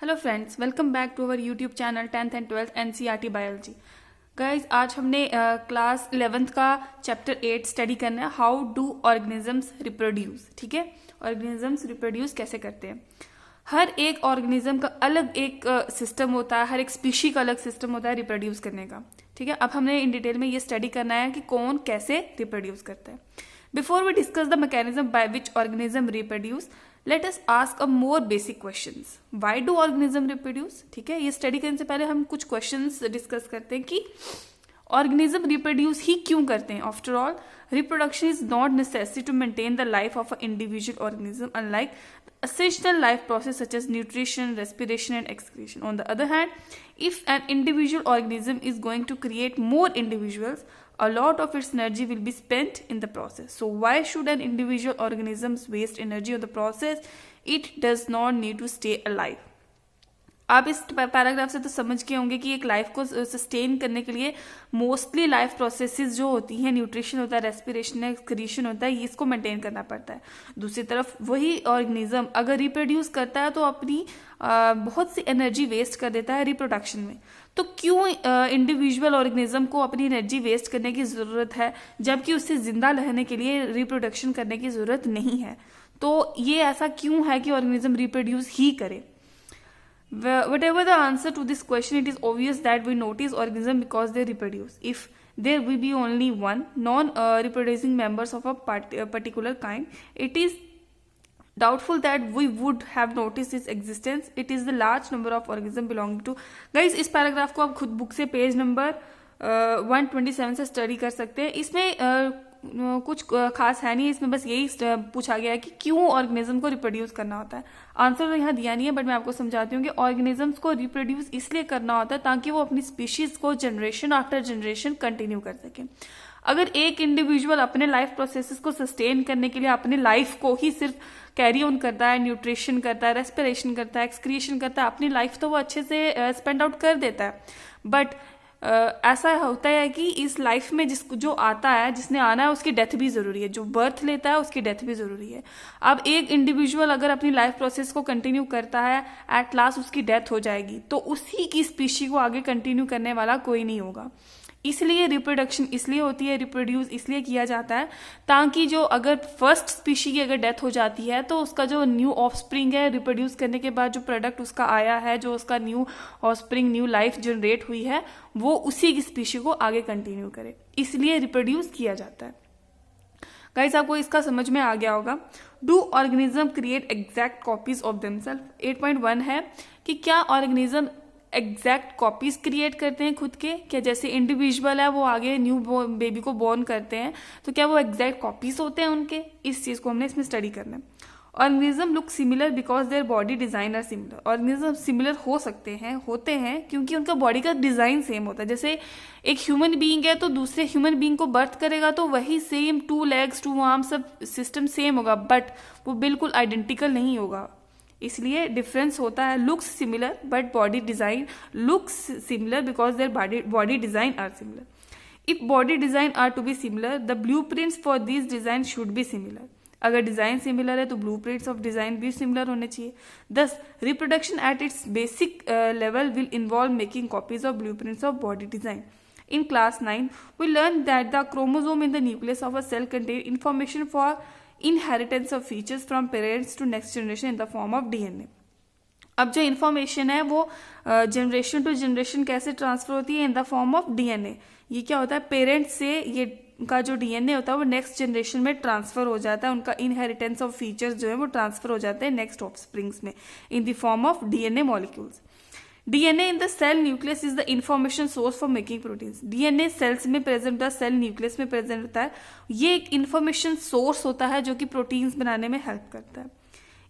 Hello friends, welcome back to our YouTube channel 10th and 12th NCERT biology. Guys, आज हमने class 11th का chapter 8 study करना है, how do organisms reproduce. ठीक है, organisms reproduce कैसे करते हैं। हर एक ऑर्गेनिज्म का अलग एक सिस्टम होता है, हर एक स्पीशी का अलग सिस्टम होता है रिप्रोड्यूस करने का। ठीक है, अब हमने इन डिटेल में ये स्टडी करना है कि कौन कैसे रिप्रोड्यूस करता है। Before we discuss the mechanism by which organism reproduce, let us ask a more basic questions. Why do organism reproduce. ठीक है, ये स्टडी करने से पहले हम कुछ क्वेश्चंस डिस्कस करते हैं कि ऑर्गेनिज्म रिप्रोड्यूस ही क्यों करते हैं। After all, reproduction is not necessary to maintain the life of a individual organism, unlike essential life process such as nutrition, respiration and excretion. On the other hand, if an individual organism is going to create more individuals, a lot of its energy will be spent in the process. So why should an individual organism waste energy on the process? It does not need to stay alive. आप इस paragraph से तो समझ गए होंगे कि एक life को सस्टेन करने के लिए मोस्टली लाइफ प्रोसेसेस जो होती हैं, न्यूट्रिशन होता है, रेस्पिरेशन है, एक्सक्रीशन होता है, इसको मेंटेन करना पड़ता है। दूसरी तरफ वही ऑर्गेनिज्म अगर रिप्रोड्यूस करता है तो अपनी बहुत सी एनर्जी वेस्ट कर देता है रिप्रोडक्शन में। तो क्यों इंडिविजुअल ऑर्गेनिज्म को अपनी एनर्जी वेस्ट करने की ज़रूरत है, जबकि उससे जिंदा रहने के लिए रिप्रोडक्शन करने की ज़रूरत नहीं है। तो ये ऐसा क्यों है कि ऑर्गेनिज्म रिप्रोड्यूस ही करे। Whatever the answer to this question, it is obvious that we notice organism because they reproduce. If there will be only one non-reproducing members of a particular kind, it is doubtful that we would have noticed its existence. It is the large number of organisms belonging to. Guys, इस paragraph को आप खुद book से page number 127 से study कर सकते हैं। इसमें कुछ खास है नहीं, इसमें बस यही पूछा गया है कि क्यों ऑर्गेनिज्म को रिप्रोड्यूस करना होता है। आंसर तो यहाँ दिया नहीं है, बट मैं आपको समझाती हूँ कि ऑर्गेनिजम्स को रिप्रोड्यूस इसलिए करना होता है ताकि वो अपनी स्पीशीज को जनरेशन आफ्टर जनरेशन कंटिन्यू कर सके। अगर एक इंडिविजुअल अपने लाइफ प्रोसेसेस को सस्टेन करने के लिए अपने लाइफ को ही सिर्फ कैरी ऑन करता है, न्यूट्रिशन करता है, रेस्पिरेशन करता है, एक्सक्रीशन करता है, अपनी लाइफ तो वो अच्छे से स्पेंड आउट कर देता है, बट ऐसा होता है कि इस लाइफ में जिसको जो आता है, जिसने आना है, उसकी डेथ भी जरूरी है। जो बर्थ लेता है उसकी डेथ भी जरूरी है। अब एक इंडिविजुअल अगर अपनी लाइफ प्रोसेस को कंटिन्यू करता है, एट लास्ट उसकी डेथ हो जाएगी, तो उसी की स्पीशी को आगे कंटिन्यू करने वाला कोई नहीं होगा। इसलिए रिप्रोडक्शन इसलिए होती है, रिप्रोड्यूस इसलिए किया जाता है ताकि जो अगर फर्स्ट स्पीशी की अगर डेथ हो जाती है तो उसका जो न्यू ऑफस्प्रिंग है, रिप्रोड्यूस करने के बाद जो प्रोडक्ट उसका आया है, जो उसका new offspring, new life generate हुई है, वो उसी की स्पीशी को आगे कंटिन्यू करे। इसलिए रिप्रोड्यूस किया जाता है। गाइस, आपको इसका समझ में आ गया होगा। Do organism create exact copies of themselves. 8.1 है कि क्या ऑर्गेनिज्म एग्जैक्ट कॉपीज क्रिएट करते हैं खुद के। क्या जैसे इंडिविजुअल है वो आगे न्यू बेबी को बॉर्न करते हैं, तो क्या वो एग्जैक्ट कॉपीज होते हैं उनके। इस चीज को हमने इसमें स्टडी करना है। Organism look similar because their body design are similar. Organism similar हो सकते हैं, होते हैं क्योंकि उनका बॉडी का डिजाइन सेम होता है। जैसे एक ह्यूमन बीइंग है तो दूसरे ह्यूमन बीइंग को बर्थ करेगा तो वही सेम 2 legs 2 arms सब सिस्टम सेम होगा, बट वो बिल्कुल आइडेंटिकल नहीं होगा। इसलिए डिफरेंस होता है। Looks similar but body design looks similar because their body design are similar. If body design are to be similar, the blueprints for this design should be similar. अगर design similar है तो blueprints of design भी similar होने चाहिए। Thus, reproduction at its basic level will involve making copies of blueprints of body design. In class 9, we learned that the chromosome in the nucleus of a cell contain information for inheritance of features from parents to next generation in the form of DNA. अब जो information है वो generation to generation कैसे transfer होती है, इन the form of DNA. ये क्या होता है, पेरेंट्स से ये का जो डीएनए होता है वो नेक्स्ट जनरेशन में ट्रांसफर हो जाता है। उनका इनहेरिटेंस ऑफ फीचर्स जो है वो ट्रांसफर हो जाते हैं नेक्स्ट ऑफस्प्रिंग्स में in the form of DNA molecules. DNA in the cell nucleus is the information source for making proteins. DNA cells में प्रेजेंट होता है, सेल न्यूक्लियस में प्रेजेंट होता है। ये एक इंफॉर्मेशन सोर्स होता है जो कि प्रोटीन्स बनाने में हेल्प करता है।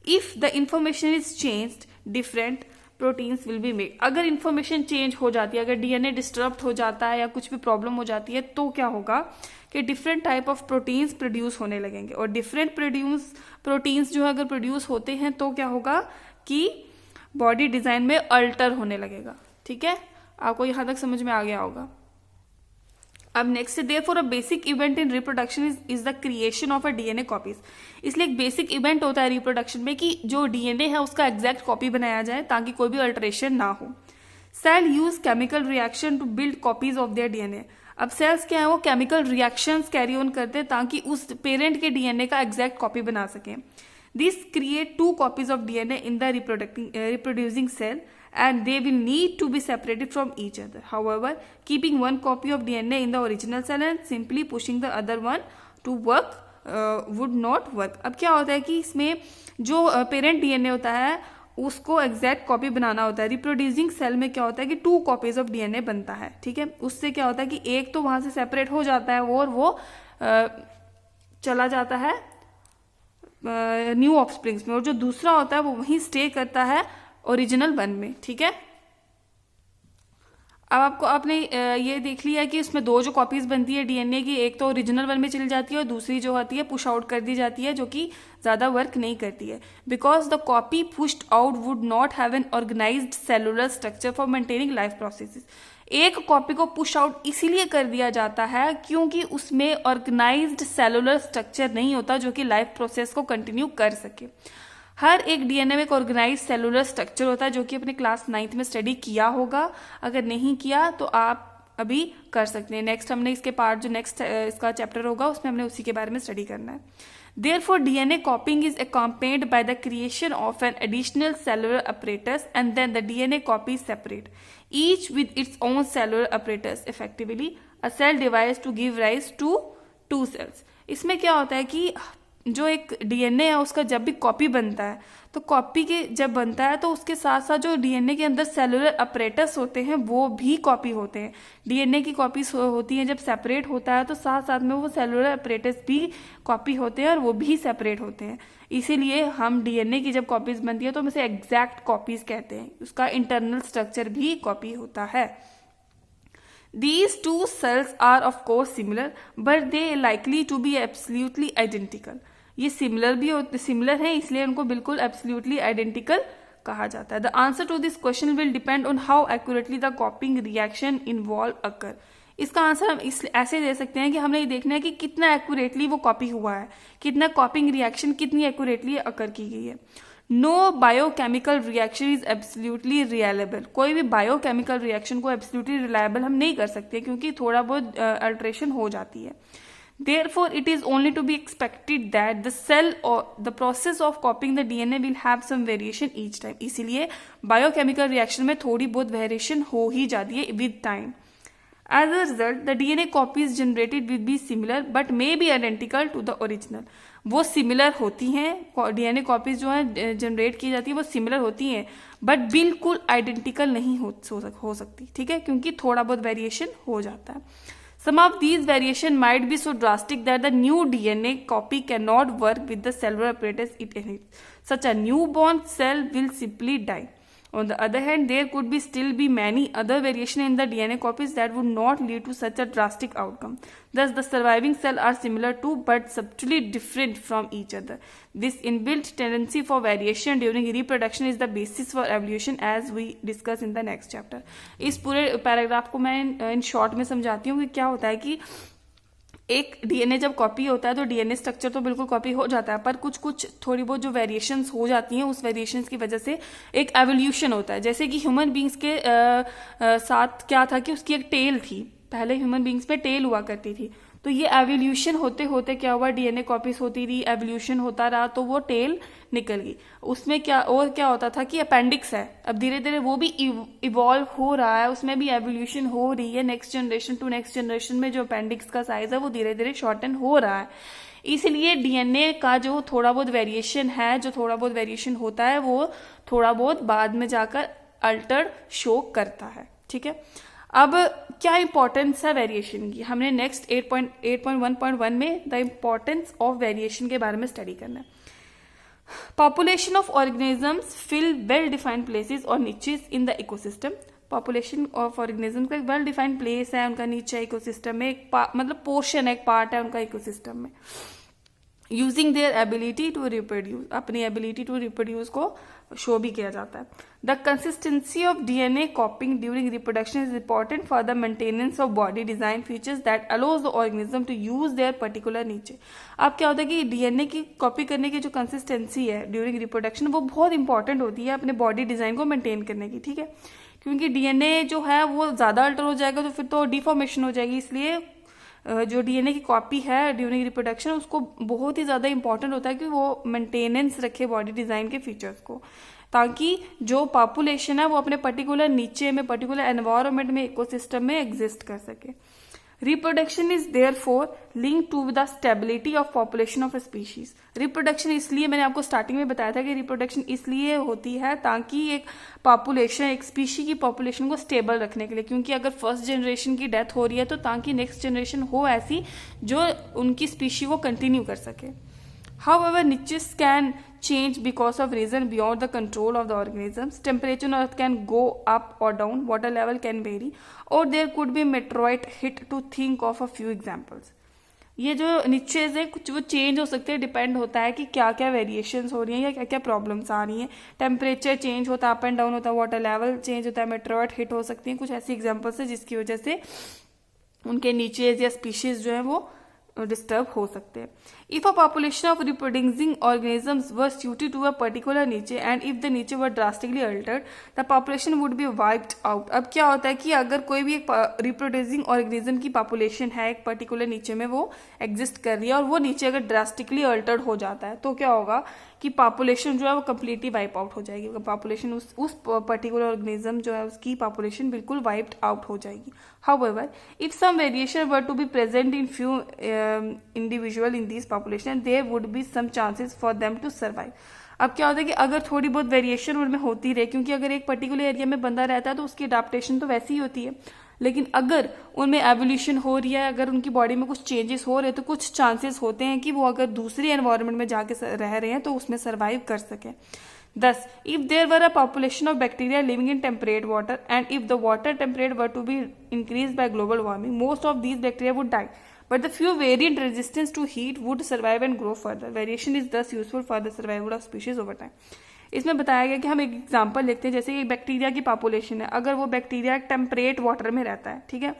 If the information is changed, different proteins will be made. अगर इंफॉर्मेशन चेंज हो जाती है, अगर डीएनए डिस्टर्ब हो जाता है या कुछ भी प्रॉब्लम हो जाती है, तो क्या होगा कि different type of proteins produce होने लगेंगे। और डिफरेंट प्रोटीन्स जो है अगर प्रोड्यूस होते हैं तो क्या होगा कि बॉडी डिजाइन में अल्टर होने लगेगा। ठीक है, आपको यहां तक समझ में आ गया होगा। अब नेक्स्ट है therefore a basic event in reproduction is the creation of a DNA copies. इसलिए एक बेसिक इवेंट होता है रिप्रोडक्शन में कि जो डीएनए है उसका एग्जैक्ट कॉपी बनाया जाए ताकि कोई भी अल्टरेशन ना हो। Cell use chemical reaction to build copies of their DNA. अब सेल्स क्या है, वो केमिकल रिएक्शंस कैरी ऑन करते हैं ताकि उस पेरेंट के डीएनए का एग्जैक्ट कॉपी बना सकें। This create 2 copies of DNA in the reproducing cell and they will need to be separated from each other. However, keeping one copy of DNA in the original cell and simply pushing the other one to work would not work. अब क्या होता है कि इसमें जो parent DNA होता है उसको एग्जैक्ट कॉपी बनाना होता है। रिप्रोड्यूसिंग सेल में क्या होता है कि 2 कॉपीज ऑफ डीएनए बनता है, ठीक है। उससे क्या होता है कि एक तो वहां से सेपरेट हो जाता है और वो चला जाता है न्यू ऑफस्प्रिंग्स में, और जो दूसरा होता है वो वहीं स्टे करता है ओरिजिनल 1 में, ठीक है। अब आपने ये देख लिया कि उसमें 2 जो कॉपीज बनती है डीएनए की, एक तो ओरिजिनल 1 में चली जाती है और दूसरी जो होती है पुश आउट कर दी जाती है, जो कि ज्यादा वर्क नहीं करती है। Because the copy pushed out would not have an organised cellular structure for maintaining life processes. एक कॉपी को पुश आउट इसीलिए कर दिया जाता है क्योंकि उसमें ऑर्गेनाइज्ड सेलुलर स्ट्रक्चर नहीं होता जो कि लाइफ प्रोसेस को कंटिन्यू कर सके। हर एक डीएनए में एक ऑर्गेनाइज सेलुलर स्ट्रक्चर होता है जो कि अपने क्लास 9th में स्टडी किया होगा। अगर नहीं किया तो आप अभी कर सकते हैं। नेक्स्ट हमने इसके पार्ट जो नेक्स्ट इसका चैप्टर होगा उसमें हमने उसी के बारे में स्टडी करना है। Therefore, DNA copying is accompanied by the creation of an additional cellular apparatus and then the DNA copy is separate, each with its own cellular apparatus. Effectively, a cell divides to give rise to 2 cells. इसमें क्या होता है कि जो एक DNA है उसका जब भी कॉपी बनता है तो कॉपी के जब बनता है तो उसके साथ साथ जो डीएनए के अंदर सेलुलर अपरेटस होते हैं वो भी कॉपी होते हैं। डीएनए की कॉपी होती है जब सेपरेट होता है तो साथ साथ में वो सेलुलर अपरेटस भी कॉपी होते हैं और वो भी सेपरेट होते हैं। इसीलिए हम डीएनए की जब कॉपीज बनती है तो हम इसे एग्जैक्ट कॉपीज कहते हैं। उसका इंटरनल स्ट्रक्चर भी कॉपी होता है। These 2 cells are of course similar, but they are likely to be absolutely identical. ये सिमिलर है इसलिए उनको बिल्कुल एब्सोल्युटली आइडेंटिकल कहा जाता है। The answer to this question will depend on how accurately the copying reaction involve occur. इसका answer हम ऐसे दे सकते हैं कि हमने ये देखना है कि कितना एक्यूरेटली वो कॉपी हुआ है, कितना कॉपिंग रिएक्शन कितनी एक्यूरेटली अकर की गई है। No biochemical reaction is absolutely reliable. कोई भी बायोकेमिकल रिएक्शन को एब्सोल्युटली रिलायबल हम नहीं कर सकते क्योंकि थोड़ा बहुत अल्ट्रेशन हो जाती है। Therefore, it is only to be expected that the cell or the process of copying the DNA will have some variation each time. इसीलिए बायोकेमिकल रिएक्शन में थोड़ी बहुत वेरिएशन हो ही जाती है with time. As a result, the DNA copies generated will be similar but may be identical to the original. वो similar होती हैं, डीएनए कॉपीज जो है जनरेट की जाती है वो सिमिलर होती हैं बट बिल्कुल आइडेंटिकल नहीं हो सकती, ठीक है, क्योंकि थोड़ा बहुत वेरिएशन हो जाता है। Some of these variation might be so drastic that the new DNA copy cannot work with the cellular apparatus it inherits. Such a newborn cell will simply die. On the other hand, there could be still be many other variation in the DNA copies that would not lead to such a drastic outcome. Thus, the surviving cells are similar to but subtly different from each other. This inbuilt tendency for variation during reproduction is the basis for evolution, as we discuss in the next chapter. इस पूरे paragraph को मैं in short में समझाती हूँ कि क्या होता है कि एक डीएनए जब कॉपी होता है तो डीएनए स्ट्रक्चर तो बिल्कुल कॉपी हो जाता है पर कुछ थोड़ी बहुत जो वेरिएशंस हो जाती हैं उस वेरिएशंस की वजह से एक एवोल्यूशन होता है। जैसे कि ह्यूमन बींग्स के साथ क्या था कि उसकी एक टेल थी, पहले ह्यूमन बींग्स में टेल हुआ करती थी, तो ये एवोल्यूशन होते होते क्या हुआ, डीएनए कॉपीज होती रही, एवोल्यूशन होता रहा तो वो टेल निकल गई। उसमें क्या होता था कि अपेंडिक्स है, अब धीरे धीरे वो भी इवॉल्व हो रहा है, उसमें भी एवोल्यूशन हो रही है। Next generation to next generation में जो अपेंडिक्स का साइज है वो धीरे धीरे शॉर्टन हो रहा है। इसलिए डीएनए का जो थोड़ा बहुत वेरिएशन है, जो थोड़ा बहुत वेरिएशन होता है वो थोड़ा बहुत बाद में जाकर अल्टर्ड शो करता है, ठीक है। अब क्या इंपॉर्टेंस है वेरिएशन की, हमने नेक्स्ट 8.1.1 में द इंपॉर्टेंस ऑफ वेरिएशन के बारे में स्टडी करना है। Population of organisms fill well defined places और niches in the ecosystem. Population of organism का एक वेल डिफाइंड प्लेस है उनका नीचे इकोसिस्टम में, एक मतलब पोर्शन है, एक पार्ट है उनका इकोसिस्टम में। Using their ability to reproduce, अपनी एबिलिटी टू रिप्रोड्यूस को शो भी किया जाता है। The consistency of DNA copying during reproduction is important for the maintenance of body design features that allows the organism to use their particular niche. अब क्या होता है कि डीएनए की कॉपी करने की जो कंसिस्टेंसी है ड्यूरिंग रिप्रोडक्शन वो बहुत इंपॉर्टेंट होती है अपने बॉडी डिजाइन को मेंटेन करने की, ठीक है, क्योंकि डीएनए जो है वो ज्यादा अल्टर हो जाएगा तो फिर तो डिफॉर्मेशन हो जाएगी, इसलिए जो डीएनए की कॉपी है ड्यूरिंग रिप्रोडक्शन उसको बहुत ही ज़्यादा इंपॉर्टेंट होता है कि वो मेंटेनेंस रखे बॉडी डिज़ाइन के फीचर्स को, ताकि जो पॉपुलेशन है वो अपने पर्टिकुलर नीचे में पर्टिकुलर एनवायरनमेंट में इकोसिस्टम में एग्जिस्ट कर सके। Reproduction is therefore link to the stability of population of species. Reproduction इसलिए, मैंने आपको स्टार्टिंग में बताया था कि रिप्रोडक्शन इसलिए होती है ताकि एक पॉपुलेशन, एक स्पीशी की पॉपुलेशन को स्टेबल रखने के लिए, क्योंकि अगर फर्स्ट जनरेशन की डेथ हो रही है तो ताकि नेक्स्ट जनरेशन हो ऐसी जो उनकी स्पीशी को कंटिन्यू कर सके। However, niches can change because of reason beyond the control of the organisms. Temperature on Earth can go up or down, water level can vary, or there could be meteorite hit, to think of a few examples. ये जो niches है कुछ वो change हो सकते हैं, depend होता है कि क्या क्या वेरिएशंस हो रही हैं या क्या क्या प्रॉब्लम्स आ रही हैं। टेम्परेचर चेंज होता है, अप एंड डाउन होता है, वाटर लेवल चेंज होता है, मेटेरॉइड हिट हो सकती हैं, कुछ ऐसी एग्जाम्पल्स है जिसकी वजह से उनके niches या स्पीशीज जो है वो डिस्टर्ब हो सकते हैं। If a population of reproducing organisms were suited to a particular niche and if the niche were drastically altered the population would be wiped out. अब क्या होता है कि अगर कोई भी एक रिप्रोड्यूसिंग ऑर्गेनिज्म की पॉपुलेशन है एक पर्टिकुलर नीचे में वो एग्जिस्ट कर रही है और वो नीचे अगर ड्रास्टिकली अल्टर्ड हो जाता है तो क्या होगा कि पॉपुलेशन जो है वो कम्प्लीटली वाइप आउट हो जाएगी। पॉपुलेशन उस पर्टिकुलर ऑर्गेनिज्म जो है उसकी पॉपुलेशन बिल्कुल वाइप्ड आउट हो जाएगी। However, if some variation were to be present in few individual in these population, there would be some chances for them to survive. अब क्या होता है कि अगर थोड़ी बहुत वेरिएशन उनमें होती रहे, क्योंकि अगर एक पर्टिकुलर एरिया में बंदा रहता है तो उसकी अडाप्टेशन तो वैसी ही होती है, लेकिन अगर उनमें एवोल्यूशन हो रही है, अगर उनकी बॉडी में कुछ चेंजेस हो रहे हैं तो कुछ चांसेस होते हैं कि वो अगर दूसरी एनवायरनमेंट में जाके रह रहे हैं तो उसमें सर्वाइव कर सकें। Thus, if there were a population of bacteria living in temperate water and if the water temperature were to be increased by global warming, most of these bacteria would die. But the few variant resistance to heat would survive and grow further. Variation is thus useful for the survival of species over time. इसमें बताया गया कि हम एक example लेते हैं, जैसे एक बैक्टीरिया की पॉपुलेशन है, अगर वो बैक्टीरिया टेम्परेट वाटर में रहता है, ठीक है,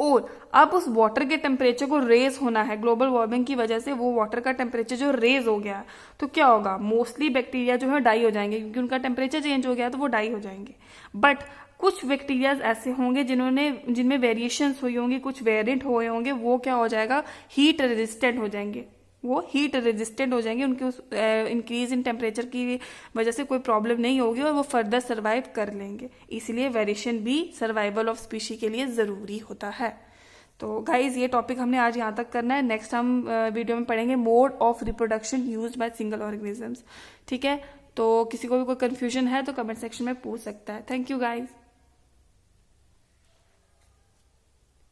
और अब उस वाटर के टेम्परेचर को रेज होना है ग्लोबल वार्मिंग की वजह से, वो वाटर का टेम्परेचर जो रेज हो गया तो क्या होगा, मोस्टली बैक्टीरिया जो है डाई हो जाएंगे क्योंकि उनका टेम्परेचर चेंज हो गया तो वो डाई हो जाएंगे। बट कुछ बैक्टीरियाज ऐसे होंगे जिनमें वेरिएशंस हुई होंगी, कुछ वेरिएंट हुए होंगे, वो क्या हो जाएगा, हीट रेजिस्टेंट हो जाएंगे, वो हीट रेजिस्टेंट हो जाएंगे, उनके उस इंक्रीज इन टेम्परेचर की वजह से कोई प्रॉब्लम नहीं होगी और वो फर्दर सर्वाइव कर लेंगे। इसलिए वेरिएशन भी सर्वाइवल ऑफ स्पीशी के लिए ज़रूरी होता है। तो गाइज ये टॉपिक हमने आज यहाँ तक करना है। नेक्स्ट हम वीडियो में पढ़ेंगे mode of reproduction used by single organisms, ठीक है। तो किसी को भी कोई कन्फ्यूजन है तो कमेंट सेक्शन में पूछ सकता है। Thank you guys.